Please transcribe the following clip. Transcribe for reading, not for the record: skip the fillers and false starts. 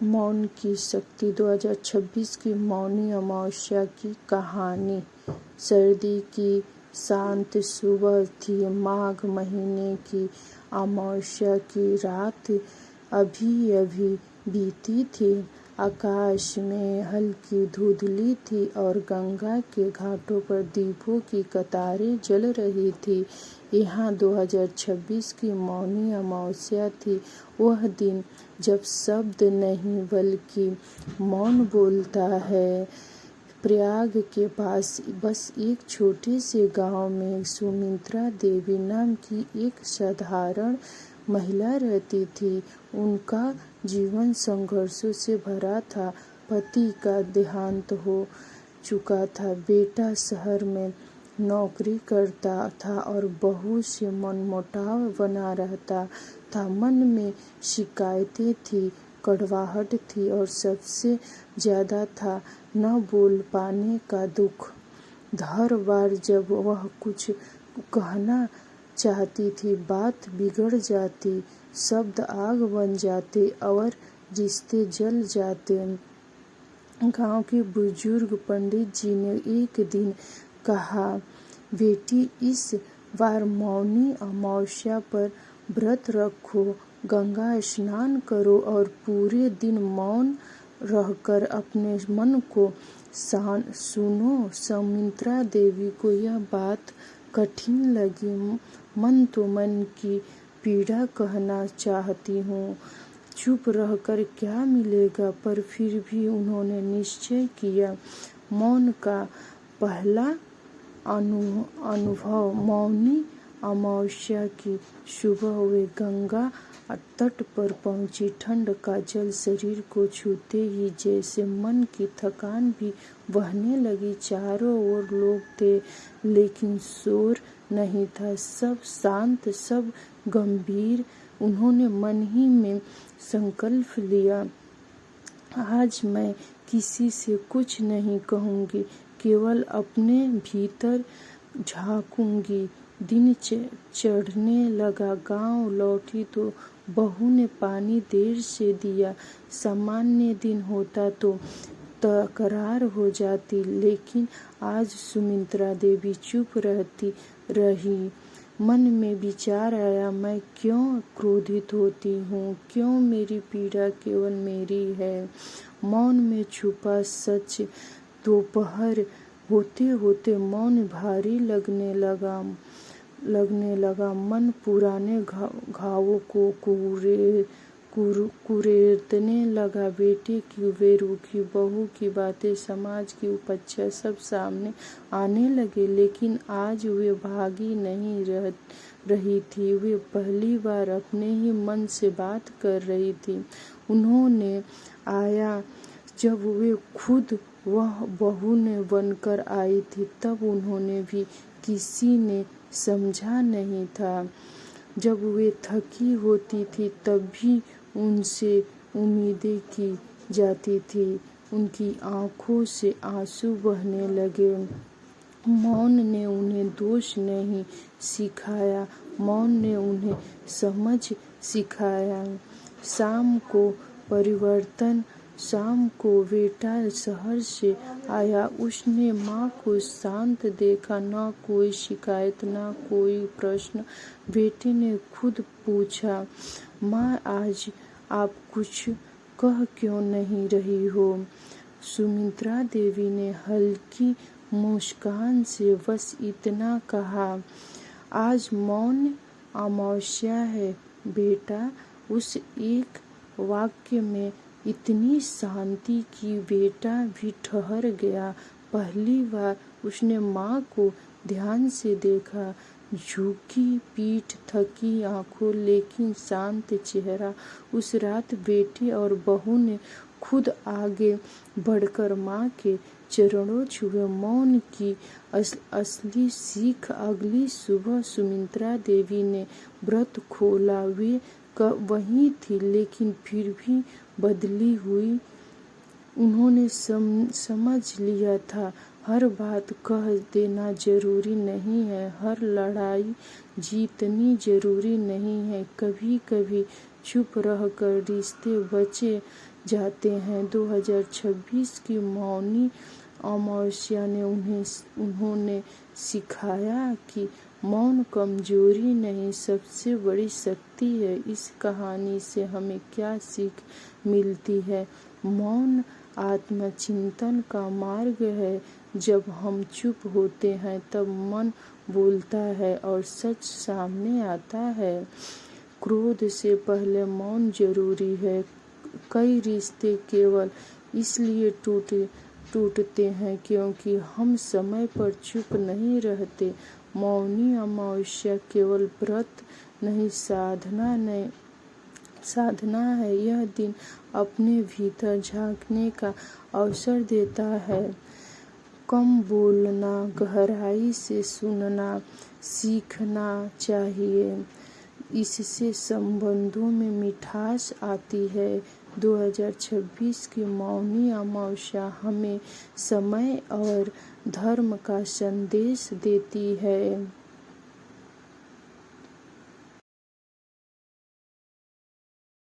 मौन की शक्ति 2026 की मौनी अमावस्या की कहानी। सर्दी की शांत सुबह थी। माघ महीने की अमावस्या की रात अभी अभी बीती थी। आकाश में हल्की धुंधली थी और गंगा के घाटों पर दीपों की कतारें जल रही थी। यहाँ 2026 की मौनी अमावस्या थी, वह दिन जब शब्द नहीं बल्कि मौन बोलता है। प्रयाग के पास बस एक छोटे से गांव में सुमित्रा देवी नाम की एक साधारण महिला रहती थी। उनका जीवन संघर्षों से भरा था। पति का देहांत हो चुका था, बेटा शहर में नौकरी करता था और बहू से मनमुटाव बना रहता था। मन में शिकायतें थी, कड़वाहट थी और सबसे ज्यादा था न बोल पाने का दुख। हर बार जब वह कुछ कहना चाहती थी, बात बिगड़ जाती, शब्द आग बन जाते और रिश्ते जल जाते। गांव के बुजुर्ग पंडित जी ने एक दिन कहा, बेटी, इस बार मौनी अमावस्या पर व्रत रखो, गंगा स्नान करो और पूरे दिन मौन रहकर अपने मन को सुनो। सुमित्रा देवी को यह बात कठिन लगी। मन तो मन की पीड़ा कहना चाहती हूँ, चुप रहकर क्या मिलेगा, पर फिर भी उन्होंने निश्चय किया। मौन का पहला अनुभव। मौनी अमावस्या की सुबह वे गंगा तट पर पहुंची। ठंड का जल शरीर को छूते ही जैसे मन की थकान भी बहने लगी। चारों ओर लोग थे, लेकिन शोर नहीं था। सब शांत, सब गंभीर। उन्होंने मन ही में संकल्प लिया, आज मैं किसी से कुछ नहीं कहूँगी, केवल अपने भीतर झांकूंगी। दिन चढ़ने लगा। गांव लौटी तो बहू ने पानी देर से दिया। सामान्य दिन होता तो तकरार हो जाती, लेकिन आज सुमित्रा देवी चुप रही। मन में विचार आया, मैं क्यों क्रोधित होती हूँ, क्यों मेरी पीड़ा केवल मेरी है। मौन में छुपा सच। दोपहर होते होते मौन भारी लगने लगा। मन पुराने घावों को कुरेदने लगा। बेटे की बेरुखी, बहू की बातें, समाज की उपेक्षा सब सामने आने लगे। लेकिन आज वे भागी नहीं रही थी, वे पहली बार अपने ही मन से बात कर रही थी। उन्होंने आया जब वे खुद वह बहू ने बनकर आई थी, तब उन्होंने भी किसी ने समझा नहीं था। जब वे थकी होती थी तब भी उनसे उम्मीदें की जाती थी। उनकी आंखों से आंसू बहने लगे। मौन ने उन्हें दोष नहीं सिखाया, मौन ने उन्हें समझ सिखाया। शाम को परिवर्तन। शाम को बेटा शहर से आया। उसने माँ को शांत देखा, न कोई शिकायत, न कोई प्रश्न। बेटे ने खुद पूछा, माँ, आज आप कुछ कह क्यों नहीं रही हो? सुमित्रा देवी ने हल्की मुस्कान से बस इतना कहा, आज मौन अमावस्या है बेटा। उस एक वाक्य में इतनी शांति कि बेटा भी ठहर गया। पहली बार उसने माँ को ध्यान से देखा, झुकी पीठ, थकी आंखों, लेकिन शांत चेहरा। उस रात बेटे और बहू ने खुद आगे बढ़कर माँ के चरणों छुए। मौन की असली सीख। अगली सुबह सुमित्रा देवी ने व्रत खोला। वे वही थी, लेकिन फिर भी बदली हुई। उन्होंने समझ लिया था, हर बात कह देना जरूरी नहीं है, हर लड़ाई जीतनी जरूरी नहीं है। कभी कभी चुप रहकर रिश्ते बचे जाते हैं। 2026 की मौनी अमावस्या ने उन्होंने सिखाया कि मौन कमजोरी नहीं, सबसे बड़ी शक्ति है। इस कहानी से हमें क्या सीख मिलती है? मौन आत्मचिंतन का मार्ग है। जब हम चुप होते हैं तब मन बोलता है और सच सामने आता है। क्रोध से पहले मौन जरूरी है। कई रिश्ते केवल इसलिए टूटते हैं क्योंकि हम समय पर चुप नहीं रहते। मौनी अमावस्या केवल व्रत नहीं, साधना है। यह दिन अपने भीतर झांकने का अवसर देता है। कम बोलना, गहराई से सुनना सीखना चाहिए। इससे संबंधों में मिठास आती है। 2026 की मौनी अमावस्या हमें समय और धर्म का संदेश देती है।